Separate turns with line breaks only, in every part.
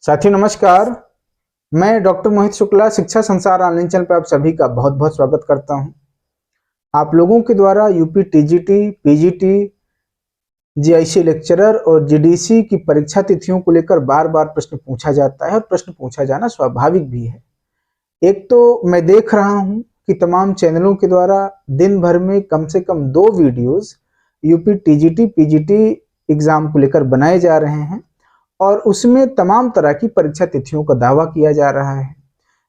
साथियों नमस्कार। मैं डॉक्टर मोहित शुक्ला शिक्षा संसार ऑनलाइन चैनल पर आप सभी का बहुत बहुत स्वागत करता हूं। आप लोगों के द्वारा UP TGT, PGT, GIC lecturer और जीडीसी की परीक्षा तिथियों को लेकर बार बार प्रश्न पूछा जाता है और प्रश्न पूछा जाना स्वाभाविक भी है। एक तो मैं देख रहा हूं कि तमाम चैनलों के द्वारा दिन भर में कम से कम 2 videos UP TGT, PGT exam को लेकर बनाए जा रहे हैं और उसमें तमाम तरह की परीक्षा तिथियों का दावा किया जा रहा है।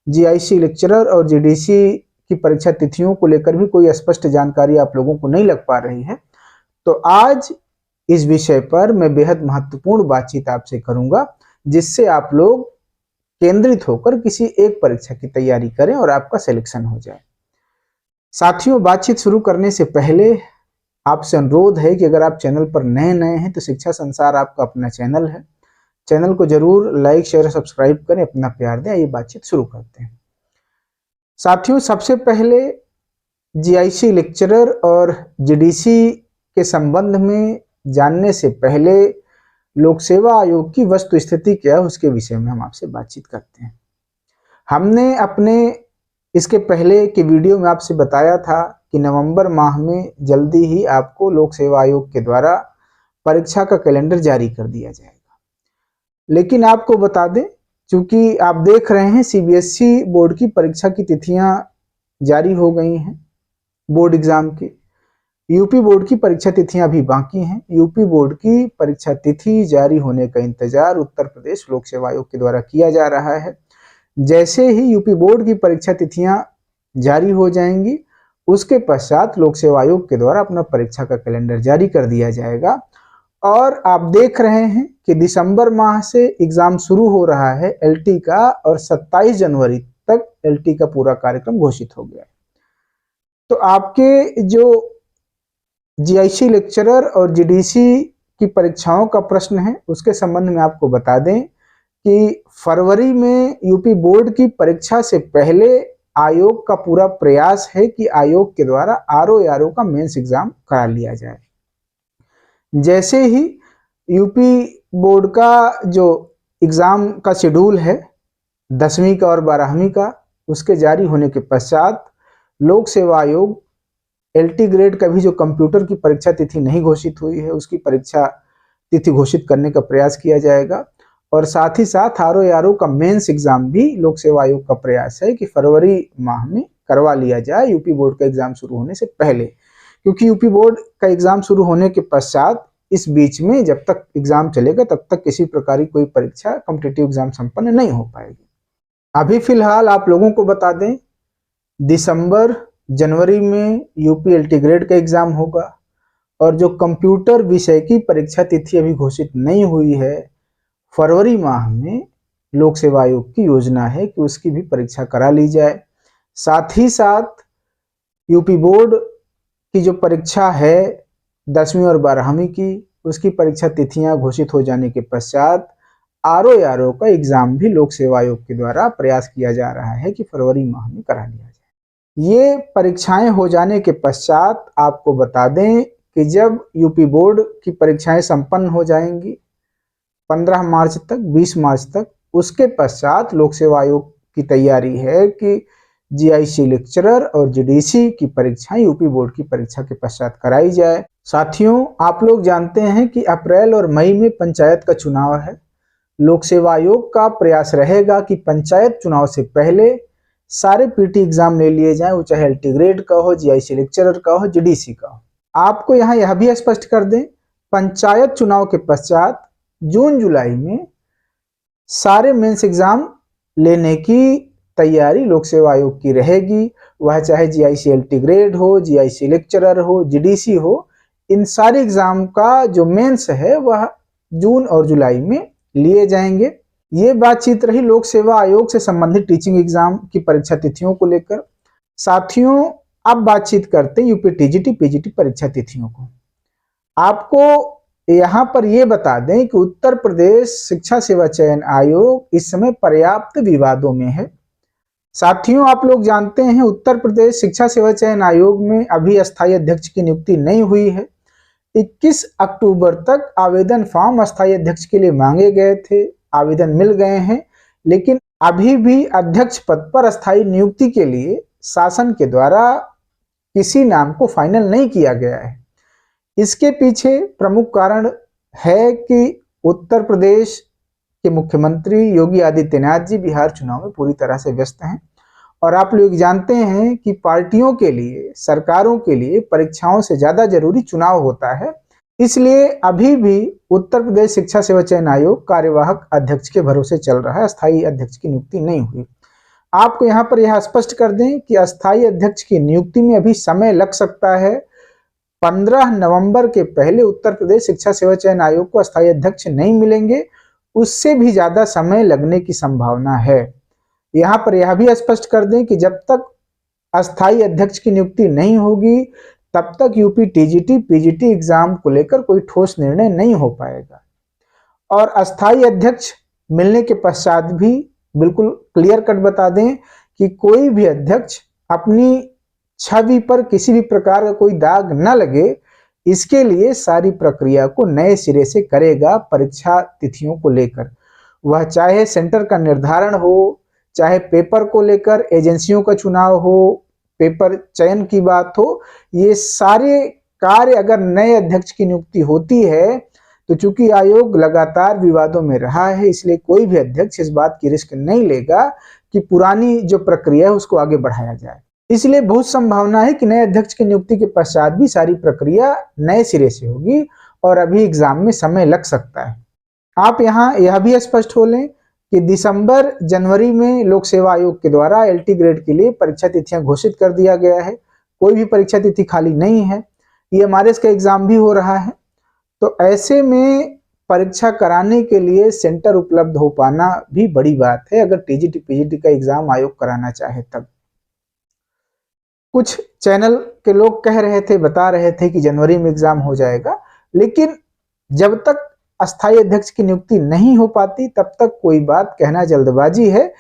जीआईसी लेक्चरर और जीडीसी की परीक्षा तिथियों को लेकर भी कोई स्पष्ट जानकारी आप लोगों को नहीं लग पा रही है। तो आज इस विषय पर मैं बेहद महत्वपूर्ण बातचीत आपसे करूंगा, जिससे आप लोग केंद्रित होकर किसी एक परीक्षा की तैयारी करें और आपका सिलेक्शन हो जाए। साथियों, बातचीत शुरू करने से पहले आपसे अनुरोध है कि अगर आप चैनल पर नए हैं तो शिक्षा संसार आपका अपना चैनल है। चैनल को जरूर लाइक, शेयर, सब्सक्राइब करें, अपना प्यार दें। ये बातचीत शुरू करते हैं। साथियों, सबसे पहले जीआईसी लेक्चरर और जीडीसी के संबंध में जानने से पहले लोक सेवा आयोग की वस्तु स्थिति क्या है उसके विषय में हम आपसे बातचीत करते हैं। हमने अपने इसके पहले के वीडियो में आपसे बताया था कि नवंबर माह में जल्दी ही आपको लोक सेवा आयोग के द्वारा परीक्षा का कैलेंडर जारी कर दिया जाएगा। लेकिन आपको बता दें, चूंकि आप देख रहे हैं सीबीएसई बोर्ड की परीक्षा की तिथियां जारी हो गई हैं बोर्ड एग्जाम की। यूपी बोर्ड की परीक्षा तिथियां अभी बाकी हैं। यूपी बोर्ड की परीक्षा तिथि जारी होने का इंतजार उत्तर प्रदेश लोक सेवा आयोग के द्वारा किया जा रहा है। जैसे ही यूपी बोर्ड की परीक्षा तिथियां जारी हो जाएंगी, उसके पश्चात लोक सेवा आयोग के द्वारा अपना परीक्षा का कैलेंडर जारी कर दिया जाएगा। और आप देख रहे हैं कि दिसंबर माह से एग्जाम शुरू हो रहा है एलटी का, और 27 जनवरी तक एलटी का पूरा कार्यक्रम घोषित हो गया। तो आपके जो जीआईसी लेक्चरर और जीडीसी की परीक्षाओं का प्रश्न है, उसके संबंध में आपको बता दें कि फरवरी में यूपी बोर्ड की परीक्षा से पहले आयोग का पूरा प्रयास है कि आयोग के द्वारा आरओ का मेंस एग्जाम करा लिया जाए। जैसे ही यूपी बोर्ड का जो एग्जाम का शेड्यूल है 10वीं का और 12वीं का, उसके जारी होने के पश्चात लोक सेवा आयोग एलटी ग्रेड का भी जो कंप्यूटर की परीक्षा तिथि नहीं घोषित हुई है, उसकी परीक्षा तिथि घोषित करने का प्रयास किया जाएगा। और साथ ही साथ आरओ का मेंस एग्जाम भी लोक सेवा आयोग का प्रयास है कि फरवरी माह में करवा लिया जाए यूपी बोर्ड का एग्जाम शुरू होने से पहले। क्योंकि यूपी बोर्ड का एग्जाम शुरू होने के पश्चात इस बीच में जब तक एग्जाम चलेगा तब तक किसी प्रकार की कोई परीक्षा कॉम्पिटिटिव एग्जाम संपन्न नहीं हो पाएगी। अभी फिलहाल आप लोगों को बता दें, दिसंबर जनवरी में यूपी एलटी ग्रेड का एग्जाम होगा और जो कंप्यूटर विषय की परीक्षा तिथि अभी घोषित नहीं हुई है, फरवरी माह में लोक सेवा आयोग की योजना है कि उसकी भी परीक्षा करा ली जाए। साथ ही साथ यूपी बोर्ड की जो परीक्षा है 10वीं और 12वीं की, उसकी परीक्षा तिथियां घोषित हो जाने के पश्चात आरओ का एग्जाम भी लोक सेवा आयोग के द्वारा प्रयास किया जा रहा है कि फरवरी माह में करा लिया जाए। ये परीक्षाएं हो जाने के पश्चात आपको बता दें कि जब यूपी बोर्ड की परीक्षाएं संपन्न हो जाएंगी 15 मार्च तक, 20 मार्च तक, उसके पश्चात लोक सेवा आयोग की तैयारी है कि जीआईसी लेक्चरर और जीडीसी की परीक्षाएं यूपी बोर्ड की परीक्षा के पश्चात कराई जाए। साथियों, आप लोग जानते हैं कि अप्रैल और मई में पंचायत का चुनाव है। लोक सेवा आयोग का प्रयास रहेगा कि पंचायत चुनाव से पहले सारे पीटी एग्जाम ले लिए जाएं, वो चाहे एलटी ग्रेड का हो, जीआईसी लेक्चरर का हो, जीडीसी का हो। आपको यहाँ यह भी स्पष्ट कर दें, पंचायत चुनाव के पश्चात जून जुलाई में सारे मेंस एग्जाम लेने की तैयारी लोक सेवा आयोग की रहेगी। वह चाहे जीआईसी एलटी ग्रेड हो, जीआईसी लेक्चरर हो, जीडीसी हो, इन सारे एग्जाम का जो मेंस है वह जून और जुलाई में लिए जाएंगे। ये बातचीत रही लोक सेवा आयोग से संबंधित टीचिंग एग्जाम की परीक्षा तिथियों को लेकर। साथियों, अब बातचीत करते हैं यूपी टीजीटी, पीजीटी परीक्षा तिथियों को। आपको यहाँ पर यह बता दें कि उत्तर प्रदेश शिक्षा सेवा चयन आयोग इस समय पर्याप्त विवादों में है। साथियों, आप लोग जानते हैं उत्तर प्रदेश शिक्षा सेवा चयन आयोग में अभी अस्थायी अध्यक्ष की नियुक्ति नहीं हुई है। 21 अक्टूबर तक आवेदन फॉर्म अस्थायी अध्यक्ष के लिए मांगे गए थे। आवेदन मिल गए हैं, लेकिन अभी भी अध्यक्ष पद पर अस्थायी नियुक्ति के लिए शासन के द्वारा किसी नाम को फाइनल नहीं किया गया है। इसके पीछे प्रमुख कारण है कि उत्तर प्रदेश के मुख्यमंत्री योगी आदित्यनाथ जी बिहार चुनाव में पूरी तरह से व्यस्त हैं और आप लोग जानते हैं कि पार्टियों के लिए, सरकारों के लिए परीक्षाओं से ज्यादा जरूरी चुनाव होता है। इसलिए अभी भी उत्तर प्रदेश शिक्षा सेवा चयन आयोग कार्यवाहक अध्यक्ष के भरोसे चल रहा है, अस्थायी अध्यक्ष की नियुक्ति नहीं हुई। आपको यहाँ पर यह स्पष्ट कर दें कि अस्थायी अध्यक्ष की नियुक्ति में अभी समय लग सकता है। 15 नवंबर के पहले उत्तर प्रदेश शिक्षा सेवा चयन आयोग को अस्थायी अध्यक्ष नहीं मिलेंगे, उससे भी ज्यादा समय लगने की संभावना है। यहाँ पर यह भी स्पष्ट कर दें कि जब तक अस्थायी अध्यक्ष की नियुक्ति नहीं होगी तब तक यूपी टीजीटी पीजीटी एग्जाम को लेकर कोई ठोस निर्णय नहीं हो पाएगा। और अस्थायी अध्यक्ष मिलने के पश्चात भी बिल्कुल क्लियर कट बता दें कि कोई भी अध्यक्ष अपनी छवि पर किसी भी प्रकार का कोई दाग न लगे, इसके लिए सारी प्रक्रिया को नए सिरे से करेगा। परीक्षा तिथियों को लेकर, वह चाहे सेंटर का निर्धारण हो, चाहे पेपर को लेकर एजेंसियों का चुनाव हो, पेपर चयन की बात हो, ये सारे कार्य अगर नए अध्यक्ष की नियुक्ति होती है तो चूंकि आयोग लगातार विवादों में रहा है, इसलिए कोई भी अध्यक्ष इस बात की रिस्क नहीं लेगा कि पुरानी जो प्रक्रिया है उसको आगे बढ़ाया जाए। इसलिए बहुत संभावना है कि नए अध्यक्ष की नियुक्ति के पश्चात भी सारी प्रक्रिया नए सिरे से होगी और अभी एग्जाम में समय लग सकता है। आप यहाँ यह भी स्पष्ट हो लें कि दिसंबर जनवरी में लोक सेवा आयोग के द्वारा एलटी ग्रेड के लिए परीक्षा तिथियां घोषित कर दिया गया है। कोई भी परीक्षा तिथि खाली नहीं है। ईएमआरएस का एग्जाम भी हो रहा है, तो ऐसे में परीक्षा कराने के लिए सेंटर उपलब्ध हो पाना भी बड़ी बात है अगर टीजीटी पीजीटी का एग्जाम आयोग कराना चाहे तब। कुछ चैनल के लोग कह रहे थे, बता रहे थे कि जनवरी में एग्जाम हो जाएगा, लेकिन जब तक अस्थायी अध्यक्ष की नियुक्ति नहीं हो पाती तब तक कोई बात कहना जल्दबाजी है।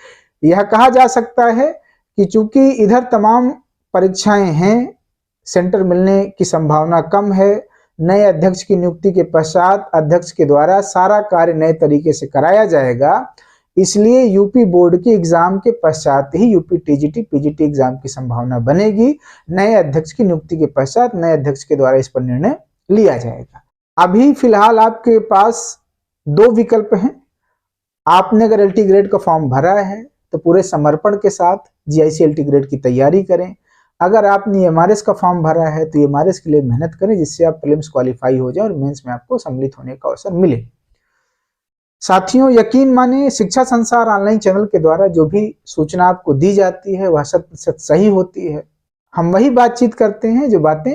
यह कहा जा सकता है कि चूंकि इधर तमाम परीक्षाएं हैं, सेंटर मिलने की संभावना कम है। नए अध्यक्ष की नियुक्ति के पश्चात अध्यक्ष के द्वारा सारा कार्य नए तरीके से कराया जाएगा, इसलिए यूपी बोर्ड के एग्जाम के पश्चात ही यूपी टीजीटी पीजीटी एग्जाम की संभावना बनेगी। नए अध्यक्ष की नियुक्ति के पश्चात नए अध्यक्ष के द्वारा इस पर निर्णय लिया जाएगा। अभी फिलहाल आपके पास दो विकल्प हैं। आपने अगर एलटी ग्रेड का फॉर्म भरा है तो पूरे समर्पण के साथ जीआईसी एलटी ग्रेड की तैयारी करें। अगर आपने ईएमआरएस का फॉर्म भरा है तो ईएमआरएस के लिए मेहनत करें, जिससे आप प्रीलिम्स क्वालिफाई हो जाए और मेंस में आपको सम्मिलित होने का अवसर मिले। साथियों, यकीन माने शिक्षा संसार ऑनलाइन चैनल के द्वारा जो भी सूचना आपको दी जाती है वह 100% सही होती है। हम वही बातचीत करते हैं जो बातें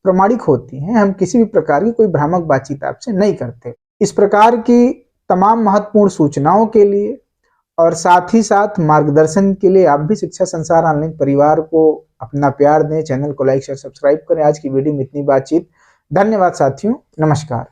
प्रमाणिक होती हैं। हम किसी भी प्रकार की कोई भ्रामक बातचीत आपसे नहीं करते। इस प्रकार की तमाम महत्वपूर्ण सूचनाओं के लिए और साथ ही साथ मार्गदर्शन के लिए आप भी शिक्षा संसार ऑनलाइन परिवार को अपना प्यार दें, चैनल को लाइक शेयर सब्सक्राइब करें। आज की वीडियो में इतनी बातचीत। धन्यवाद साथियों, नमस्कार।